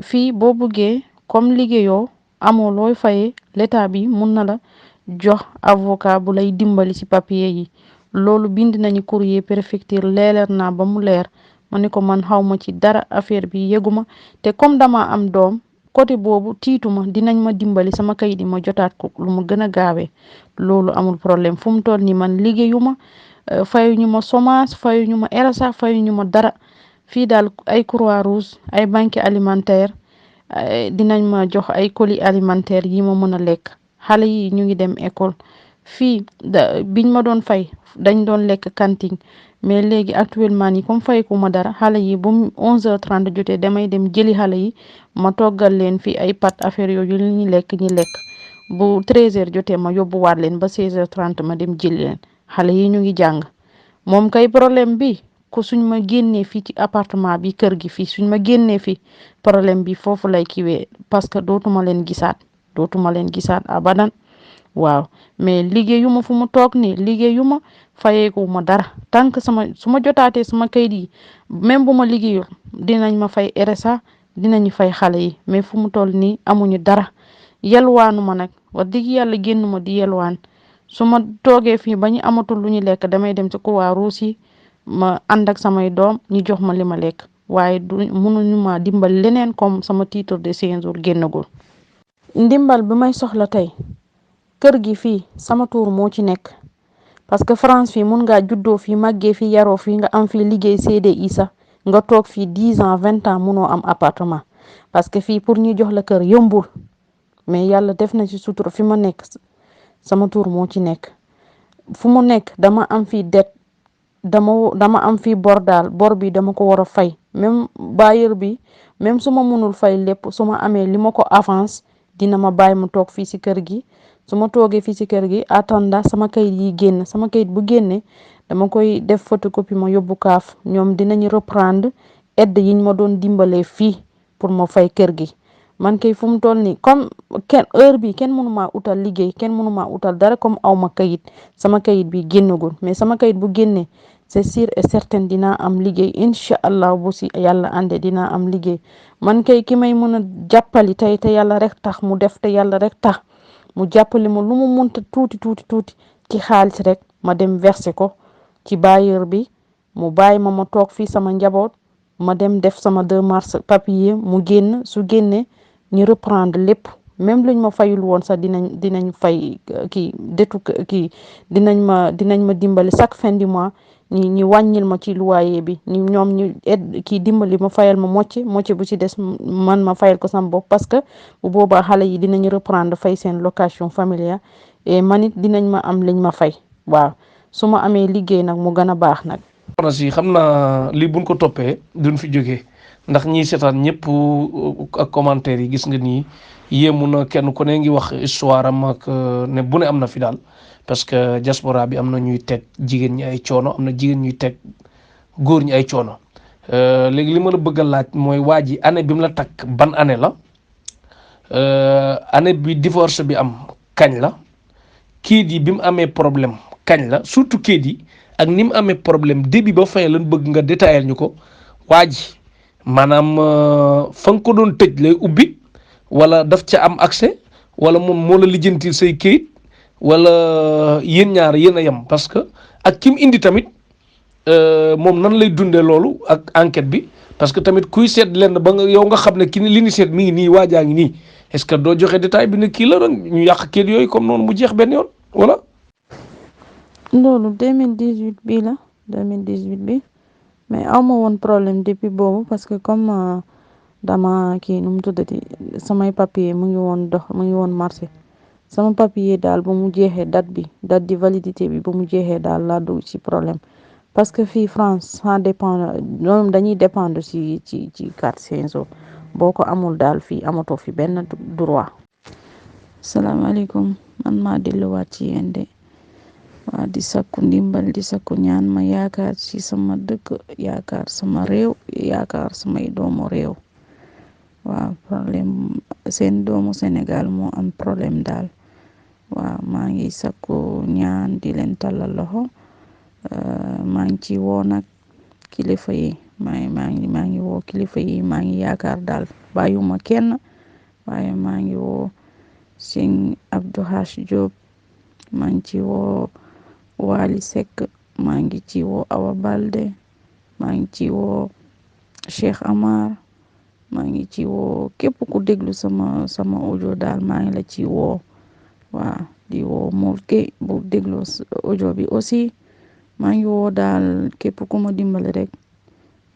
fii boo bëggee comme liggéeyoo amoo looy fayee l'état bi mun na la jox avocat bu lay dimbali ci papier yi loolu bind nañu courrier préfecture leeral naa ba mu leer ma ne ko man xaw ma ci dara affaire bi yeguma te comme dama am doom côté boobu tiituma dinañ ma dimbali sama kayit yi ma jotaat ko lu mu gën a gaawee loolu amul problème fu mu toll ni man liggéeyuma fayuñu ma chômage fayuñu ma RSA fayuñu ma dara fii daal ay croix rouge ay banque alimentaire dinañ ma jox ay colis alimentaire yi ma mën a lekk xale yi ñu ngi dem école fii biñ ma doon fay dañ doon lekk cantine mais léegi actuellement nii comme fayku ma dara xale yi bu 11h30 jotee damay dem jëli xale yi ma toggal leen fii ay pâtes affaire yooyu ñu lekk ñi lekk bu 13h jotee ma yóbbuwaat leen ba 16h30 ma dem jëli leen xale yi ñu ngi jàng moom kay problème bi ku suñ ma génnee fii ci appartement bi kër gi fii suñ ma génnee fii problème bi foofu lay kiwee parce que dootuma leen gisaat abadan waaw mais liggéeyuma fu mu toog nii liggéeyuma fayeeku ma dara tant que su ma jotaatee sama kayit yi même bu ma liggéeyul dinañ ma fay RSA dinañu fay xale yi mais fu mu toll nii amuñu dara yelwaanu ma nag wax dëgg yàlla génnuma di yelwaan su ma toogee fii ba ñu amatul lu ñu lekk damay dem ci Croix-Rouge yi ma ànd ak samay doom ñu jox ma li ma lekk waaye mënuñu ma dimbal leneen comme sama titre de séjour génnagul ndimbal bi may soxla tey kër gi fii sama tuur moo ci nekk parce que France fii mun ngaa juddoo fii màggee fii yaroo fii nga am fii liggéey CDI sax nga toog fii 10 ans 20 ans munoo am appartement parce que fii pour ñu jox la kër yombul mais yàlla def na ci sutura fi ma nekk sama tuur moo ci nekk fu mu nekk dama am fii det dama am fii bor daal bor bi dama ko war a fay même bailleur bi même su ma munul fay lépp su ma amee li ma ko avance dina ma bàyyi mu toog fii ci kër gi su ma toogee fii ci kër gi attenda sama kayit yi génn sama kayit bu génnee dama koy def photocopie ma yóbbu kaaf ñoom dinañu reprendre aide yiñ ma doon dimbalee fii pour ma fay kër gi man kay fu mu toll nii comme heure bi kenn mënu maa utal liggéey kenn mënu maa utal dara comme aw ma kayit sama kayit bi génnagul mais sama kayit bu génnee c'est sûr et certain dinaa am liggéey incha allah bu si yàlla ande dinaa am liggéey man kay ki may mën a jàppali tey te yàlla rek tax mu def te yàlla rek tax mu jàppale ma lu mu munta tuuti ci xaalis rek ma dem verser ko ci bailleur bi mu bàyyi ma toog fii sama njaboot ma dem def sama démarche papier mu génn su génnee ñu reprendre lépp même luñ ma fayul woon sax dinañ fay dinañ ma dimbali chaque fin du mois ñi wàññil ma ci loyer bi ñoom ñu dimbali ma fayal ma mocce bu ci des man ma fayal ko sama bopp parce que bu boobaa xale yi dinañ reprendre fay seen location familiale et man it dinañ ma am liñ ma fay waaw su ma amee liggéey nag mu gën a baax nag. si xam naa lii buñ ko toppee duñ fi jógee ndax ñiy seetaan ñëpp ak commentaire yi gis nga nii yéemu na kenn ku ne ngi wax histoire am ak ne bu ne am na fi daal parce que diaspora bi am na ñuy teg jigéen ñi ay coono am na jigéen ñuy teg góor ñi ay coono léegi li ma la bëgg a laaj mooy waa ji année bi mu la takk ban année la année bi divorce bi am kañ la kayit yi bi mu amee problème kañ la surtout kayit yi ak ni mu amee problème début ba fin lan bëgg nga détaillé ñu ko waa ji maanaam fa nga ko doon tëj lay ubbi wala daf ca am accès wala moom moo la lijjantil say kayit wala yéen ñaar yéen a yem parce que ak ki mu indi tamit moom nan lay dundee loolu ak enquête bi parce que tamit kuy seet lenn ba nga yow nga xam ne ki ni li ni seet mi ngi nii waajaa ngi nii est-ce que doo joxe détail bi ne kii la doon ñu yàq kayit yooyu comme noonu mu jeex benn yoon wala. loolu 2018 bi la 2018 bi mais aw ma woon problème depuis boobu parce que comme dama kii nu mu tuddati samay papier mu ngi woon marché sama papier daal ba mu jeexee date di validité bi ba mu jeexee daal laa dugg ci problème parce que fii France ça dépend ñoom dañuy dépendre ci carte séjour boo ko amul daal fii amatoo fi benn droit. salaamaaleykum man maa delluwaat ci yéen de waa di sakku ndimbal di sakku ñaan ma yaakaar ci sama dëkk yaakaar sama réew yaakaar samay doomu réew waaw problème seen doomu Sénégal moo am problème daal waaw maa ngi sakku ñaan di leen tàllal loxo maa ngi ci woo nag kilifa yi maa ngi woo kilifa yi maa ngi yaakaar daal bàyyuma kenn waaye maa ngi woo Sëñ Abdou Hash Diop maa ngi ci woo Wali Seck maa ngi ci woo Awa Balde maa ngi ci woo Cheikh Amar maa ngi ci woo képp ku déglu sama audio daal maa ngi la ci woo waaw di woo Molke bu déglu audio bi aussi maa ngi woo daal képp ku ma dimbali rek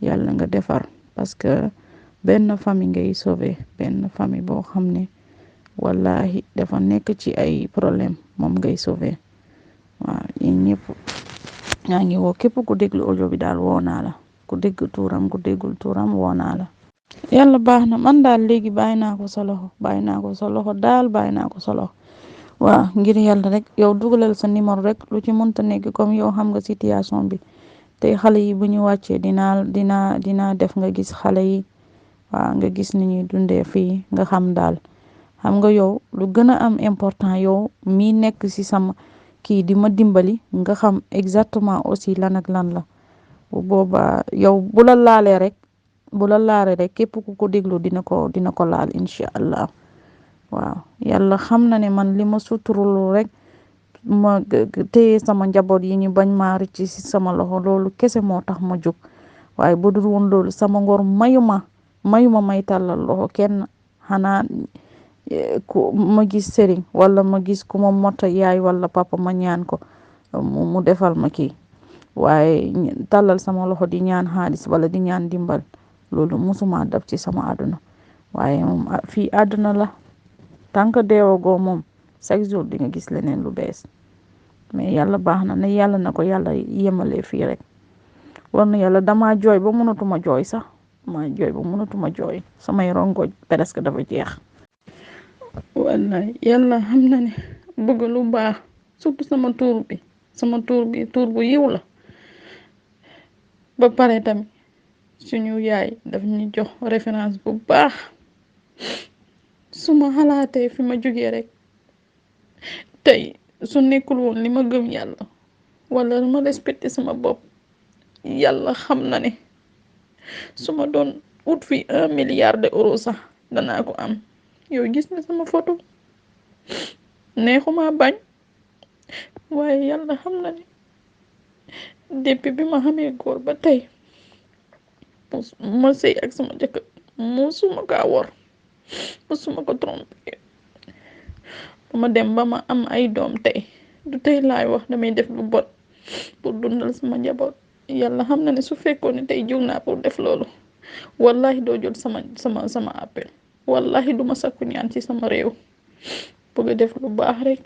yàlla nga defar parce que benn famille ngay sauver benn famille boo xam ne wallahi dafa nekk ci ay problème moom ngay sauver waaw yéen ñëpp ñaa ngi woo képp ku déglu audio bi daal woo naa la ku dégg tuuram ku déggul tuuram woo naa la yàlla baax na man daal léegi bàyyi naa ko sa loxo bàyyi naa ko sa loxo daal bàyyi naa ko sa loxo waaw ngir yàlla rek yow dugalal sa numéro rek lu ci mënta nekk comme yow xam nga situation bi tey xale yi bu ñu wàccee dinaa def nga gis xale yi waaw nga gis ni ñuy dundee fii nga xam daal xam nga yow lu gën a am important yow mi nekk ci sama kii di ma dimbali nga xam exactement aussi lan ak lan la bu boobaa yow bu la laalee rek képp ku ko déglu dina ko laal incha allah waaw yàlla xam na ne man li ma suturulu rek ma téye sama njaboot yi ñu bañ maa rëcc ci sama loxo loolu kese moo tax ma jóg waaye bu dul woon loolu sama ngor mayuma may tàllal loxo kenn xanaa ku ma gis sëriñ wala ma gis ku ma mota yaay wala papa ma ñaan ko mu defal ma kii waaye tàllal sama loxo di ñaan xaalis wala di ñaan dimbal loolu musuma def ci sama àdduna waaye moom fii àdduna la tant que deewagoo moom chaque jour di nga gis leneen lu bees mais yàlla baax na ne yàlla na ko yàlla yemale fii rek war na yàlla dama jooy ba mënatuma jooy sax samay rongoñ presque dafa jeex wallahi yàlla xam na ne bëgg lu baax surtout sama tuur bu yiw la ba pare tamit suñu yaay daf ñu jox référence bu baax su ma xalaatee fi ma jógee rek tey su nekkul woon li ma gëm yàlla wala ma respecté sama bopp yàlla xam na ne su ma doon ut fi 1 milliard d'euros sax danaa ko am yow gis na sama photo neexuma bañ waaye yàlla xam na ne depuis bi ma xamee góor ba tey ma sëy ak sama jëkkër musuma kaa wor musuma ko trompé ma dem ba ma am ay doom tey du tey laay wax damay def lu bon pour dundal sama njaboot yàlla xam na ne su fekkoon ne tey jóg naa pour def loolu wallahi doo jot sama appel wallahi duma sakku ñaan ci sama réew bëgg def lu baax rek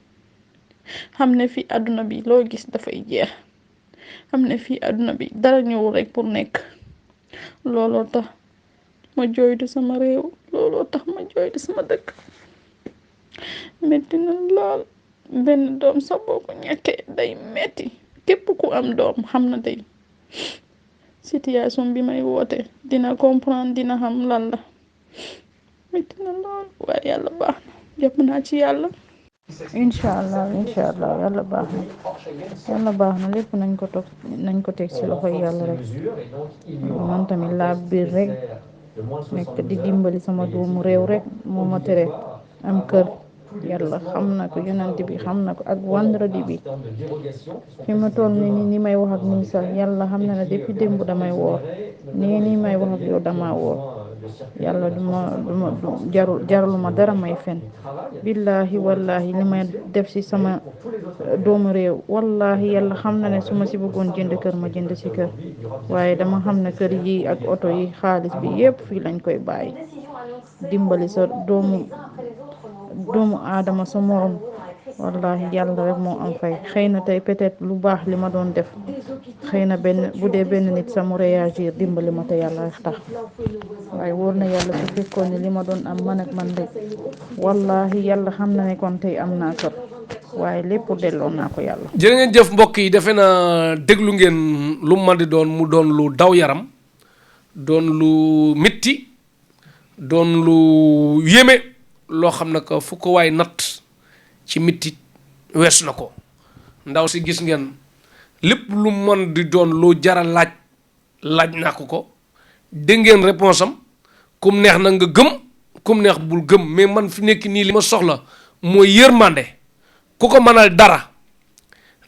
xam ne fii àdduna bi loo gis dafay jeex xam ne fii àdduna bi dara ñëwul rek pour nekk looloo tax ma jooytu sama réew looloo tax ma jooytu sama dëkk metti na lool benn doom sax boo ko ñàkkee day metti képp ku am doom xam na tey situation bi may woote dina comprendre dina xam lan la metti na lool waaye yàlla baax na jàpp naa ci yàlla incha allah yàlla baax na lépp nañ ko teg ci loxoy yàlla rek man tamit laa biir rek nekk di dimbali sama doomu réew rek moo ma tere am kër yàlla xam na ko yonent bi xam na ko ak vendredi bi fi ma toll ni may wax ak nii sax yàlla xam na ne depuis démb damay woor nii may wax ak yow dama woor yàlla duma jaraluma dara may fen billahi wallahi li may def ci sama doomu réew wallahi yàlla xam na ne su ma ci bëggoon jënd kër ma jënd ci kër waaye dama xam ne kër yi ak oto yi xaalis bi yépp fii lañ koy bàyyi dimbali sa doomu aadama sa morom wallahi yàlla rek moo am fay xëy na tey peut-être lu baax li ma doon def xëy na bu dee benn nit sa mu réagir dimbali ma te yàlla rek tax waaye wóor na yàlla su fekkoon ne li ma doon am man ak man rek wallahi yàlla xam na ne kon tey am naa kër waaye lépp delloo naa ko yàlla. jërë ngeen jëf mbokk yi defe naa déglu ngeen lu ma di doon mu doon lu daw yaram doon lu mitti doon lu yéeme loo xam ne que fu ko waay natt ci mitti wees na ko ndaw si gis ngeen lépp lu mën di doon lu jara laaj naa ko dégg ngeen réponse am kum neex na nga gëm kum neex bul gëm mais man fi nekk nii li ma soxla mooy yërmande ku ko mënal dara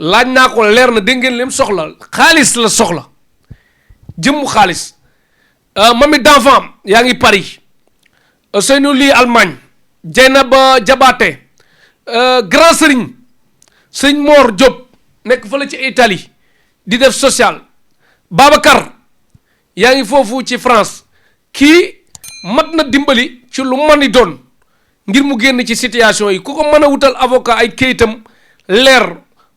laaj naa ko leer na dégg ngeen lim soxla xaalis la soxla jëmmu xaalis mami d'enfant yaa ngi Paris Seynou lii Allemagne Dieynaba Jabaate grand sëñ Mor Diop nekk fële ci Italie di def social Babacar yaa ngi foofu ci France kii mat na dimbali ci lu mën di doon ngir mu génn ci situation yi ku ko mën a wutal avocat ay kayitam leer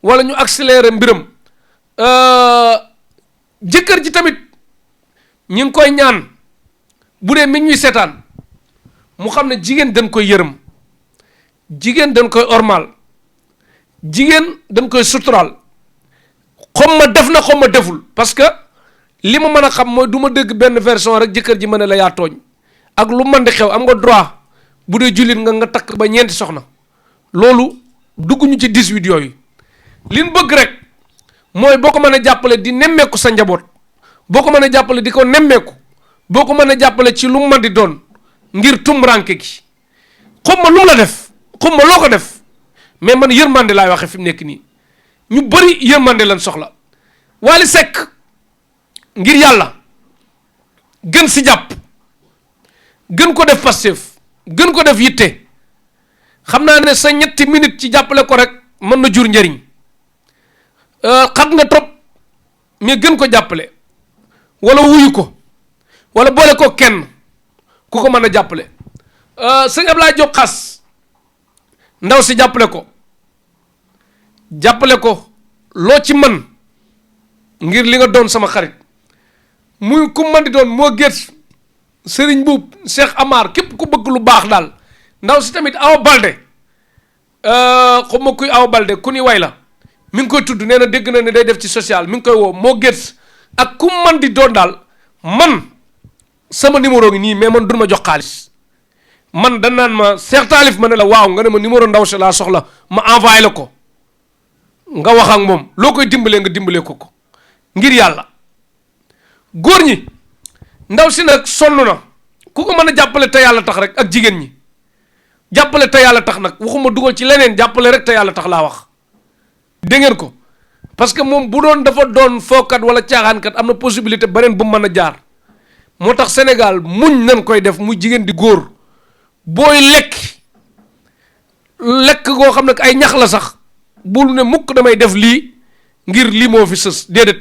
wala ñu accélérer mbiram jëkkër ji tamit ñu ngi koy ñaan bu dee mi ñuy seetaan mu xam ne jigéen dañ koy yërëm jigéen dañ koy ormal jigéen dañ koy suturaal xom ma def na xom ma deful parce que li ma mën a xam mooy du ma dégg benn version rek jëkkër ji mën ne la yaa tooñ ak lu mën di xew am nga droit bu dee jullit nga takk ba ñeenti soxna loolu dugguñu ci 18 yooyu liñ bëgg rek mooy boo ko mën a jàppale di nemmeeku sa njaboot boo ko mën a jàppale di ko nemmeeku boo ko mën a jàppale ci lu mën di doon ngir tumranke gi xom ma lu mu la def xom ma loo ko def mais man yërmande laay waxe fi mu nekk nii ñu bëri yërmande lan soxla Wally Seck ngir yàlla gën si jàpp gën ko def Pastef gën ko def yitte xam naa ne sa ñetti minute ci jàppale ko rek mën na jur njëriñ xat nga trop mais gën ko jàppale wala wuyu ko wala boole ko kenn ku ko mën a jàppale sëñ Ablaye Diop xas ndaw si jàppale ko loo ci mën ngir li nga doon sama xarit muy ku mën di doon moo gét Serigne Boub Cheikh Amar képp ku bëgg lu baax daal ndaw si tamit Awa Balde xam ma kuy Awa Balde ku ni way la mi ngi koy tudd nee na dégg na ne day def ci social mi ngi koy woo moo gét ak ku mën di doon daal man sama numéro ngi nii mais man du ma jox xaalis man da naan ma Cheikh Talif ma ne la waaw nga ne ma numéro ndaw si laa soxla ma envoyé la ko nga wax ak moom loo koy dimbalee nga dimbalee ko ngir yàlla góor ñi ndaw si nag sonn na ku ko mën a jàppale te yàlla tax rek ak jigéen ñi jàppale te yàlla tax nag waxuma dugal ci leneen jàppale rek te yàlla tax laa wax dégg ngeen ko parce que moom bu doon dafa doon fookat wala caaxaankat am na possibilité beneen bu mën a jaar moo tax Sénégal muñ nañ koy def muy jigéen di góor booy lekk goo xam ne ay ñax la sax bul ne mukk damay def lii ngir lii moo fi sës déedéet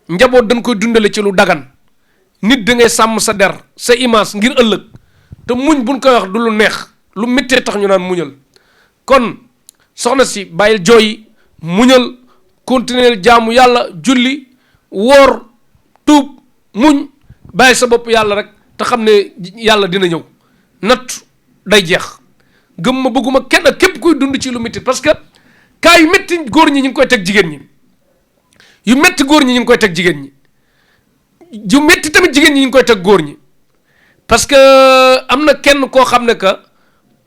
njaboot dañ koy dundale ci lu dagan nit da ngay sàmm sa der sa image ngir ëllëg te muñ buñ koy wax du lu neex lu méttee tax ñu naan muñal kon soxna si bàyyil jooy muñal continuer jaamu yàlla julli woor tuub muñ bàyyi sa bopp yàlla rek te xam ne yàlla dina ñëw natt day jeex gëm ma bëgguma kenn ak képp kuy dund ci lu métti parce que kaa yu métti góor ñi ñu ngi koy teg jigéen ñi yu métti góor ñi ñu ngi koy teg jigéen ñi yu métti tamit jigéen ñi ñu ngi koy teg góor ñi parce que am na kenn koo xam ne que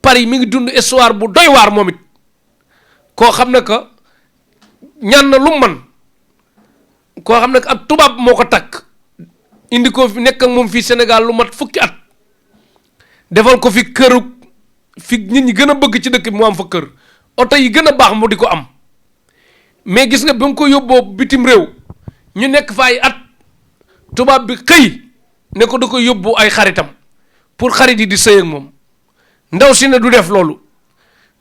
Paris mi ngi dund histoire bu doy waar moom it koo xam ne que ñaan na lu man koo xam ne que ab tubaab moo ko takk indi ko fi nekk ak moom fii Sénégal lu mat fukki at defal ko fi këru fi nit ñi gën a bëgg ci dëkk bi mu am fa kër oto yi gën a baax mu di ko am mais gis nga ba nga ko yóbboo bitim réew ñu nekk fa ay at tubaab bi xëy ne ko da ko yóbbu ay xaritam pour xarit yi di sëy ak moom ndaw si ne du def loolu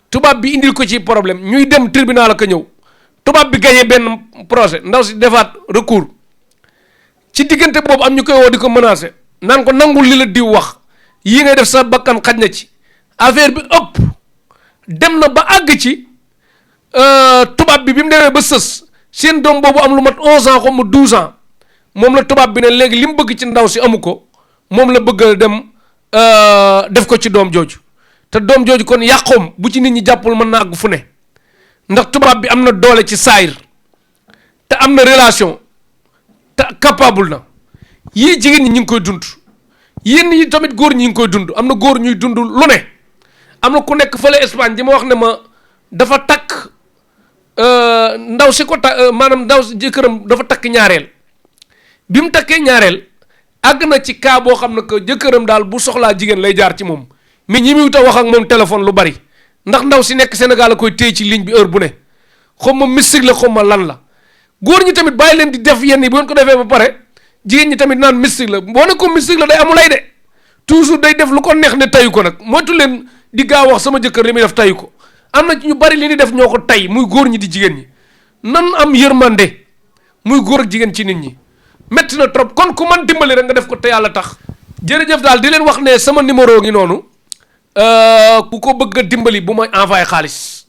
tubaab bi indil ko ci problème ñuy dem tribunal ak ñëw tubaab bi gagné benn procès ndaw si defaat recours ci diggante boobu am ñu koy woo di ko menacé naan ko nangul li la diw wax yii ngay def sa bakkan xaj na ci affaire bi ëpp dem na ba àgg ci tubaab bi mu demee ba sës seen doom boobu am lu mat 11 ans xaw ma 12 ans moom la tubaab bi ne léegi li mu bëgg ci ndaw si amu ko moom la bëgg dem def ko ci doom jooju te doom jooju kon yàqoom bu ci nit ñi jàppul mën na àgg fu ne ndax tubaab bi am na doole ci saayir te am na relation te capable na yii jigéen ñi ñu ngi koy dund yéen ñi tamit góor ñi ngi koy dund am na góor ñuy dund lu ne am na ku nekk fële Espagne ji ma wax ne ma dafa takk ndaw si ko maanaam ndaw si jëkkëram dafa takk ñaareel bi mu takkee ñaareel àgg na ci cas boo xam ne que jëkkëram daal bu soxlaa jigéen lay jaar ci moom mais ñi muy ta wax ak moom téléphone lu bari ndax ndaw si nekk Sénégal a koy téye ci ligne bi heure bu ne xaw ma mystique la xaw ma lan la góor ñi tamit bàyyi leen di def yenn yi bu ngeen ko defee ba pare jigéen ñi tamit naan mystique la boo ne ko mystique la day amulay de toujours day def lu ko neex ne tayu ko nag moytu leen di gaaw wax sama jëkkër li muy def tayu ko am na ñu bari li ñuy def ñoo ko tay muy góor ñi di jigéen ñi nan am yërmande muy góor ak jigéen ci nit ñi metti na trop kon ku man dimbali rek nga def ko te yàlla tax jërëjëf daal di leen wax ne sama numéro ngi noonu ku ko bëgg a dimbali bu may envoyé xaalis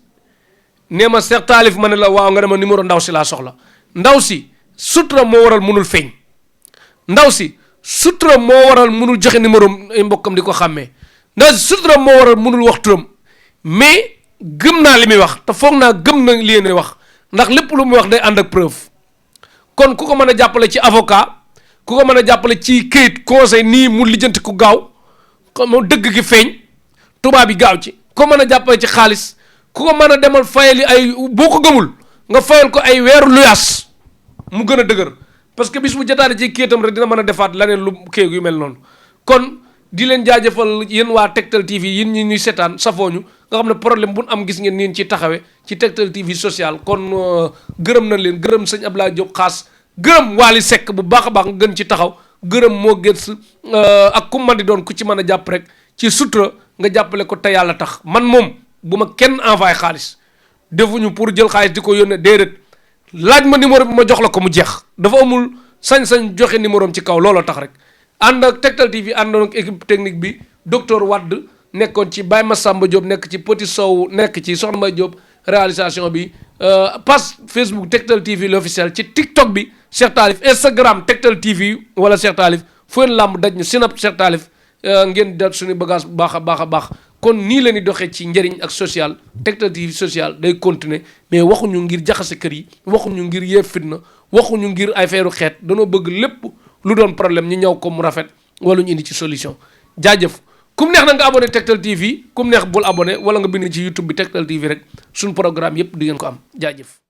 nee ma Cheikh Talif ma ne la waaw nga ne ma numéro ndaw si laa soxla ndaw si sutura moo waral munul feeñ ndaw si sutura moo waral munul joxe numéro ay mbokkam di ko xàmmee ndaw si sutura moo waral munul wax turam mais gëm naa li muy wax te foog naa gëm na li ne wax ndax lépp lu muy wax day ànd ak preuve kon ku ko mën a jàppale ci avocat ku ko mën a jàppale ci këyit conseil nii mu lijjanti ku gaaw comme dëgg gi feeñ tubaab yi gaaw ci ku ko mën a jàppale ci xaalis ku ko mën a demal fayali ay boo ko gëmul nga fayal ko ay weeru luyaas mu gën a dëgër parce que bis bu jotaane ci këyitam rek dina mën a defaat leneen lu kéeg yu mel noonu kon di leen jaajëfal yéen waa Tektal TV yéen ñi ñuy seetaan safooñu nga xam ne problème bu am gis ngeen niin ci taxawee ci Tektal TV social kon gërëm nañ leen gërëm sëñ Abdoulaye Diop xaas gërëm Waly Seck bu baax a baax nga gën ci taxaw gërëm moo gës ak ku man di doon ku ci mën a jàpp rek ci sutura nga jàppale ko te yàlla tax man moom bu ma kenn envoyé xaalis defuñu pour jël xaalis di ko yónnee déedéet laaj ma numéro bi ma jox la ko mu jeex dafa amul sañ-sañ joxe numéro am ci kaw looloo tax rek ànd ak Tektal TV àndoon ak équipe technique bi docteur Wade nekkoon ci Baye Massamba Diop nekk ci Petit Sow nekk ci Soxna Mbaye Diop réalisation bi page Facebook Tektal TV l'officiel ci TikTok bi Cheikh Talif Instagram Tektal TV wala Cheikh Talif fu ngeen làmb daj ñu Snap Cheikh Talif ngeen dal suñu bagage bu baax a baax a baax kon nii la ñuy doxee ci njëriñ ak social Tektal TV social day continuer mais waxuñu ngir jaxase kër yi waxuñu ngir yee fitna waxuñu ngir ay feeru xeet danoo bëgg lépp lu doon problème ñu ñëw ko mu rafet wala ñu indi ci solution jaajëf kum neex na nga abonné Tektal TV kum neex bul abonné wala nga bind ci YouTube bi Tektal TV rek suñu programme yépp di ngeen ko am jaajëf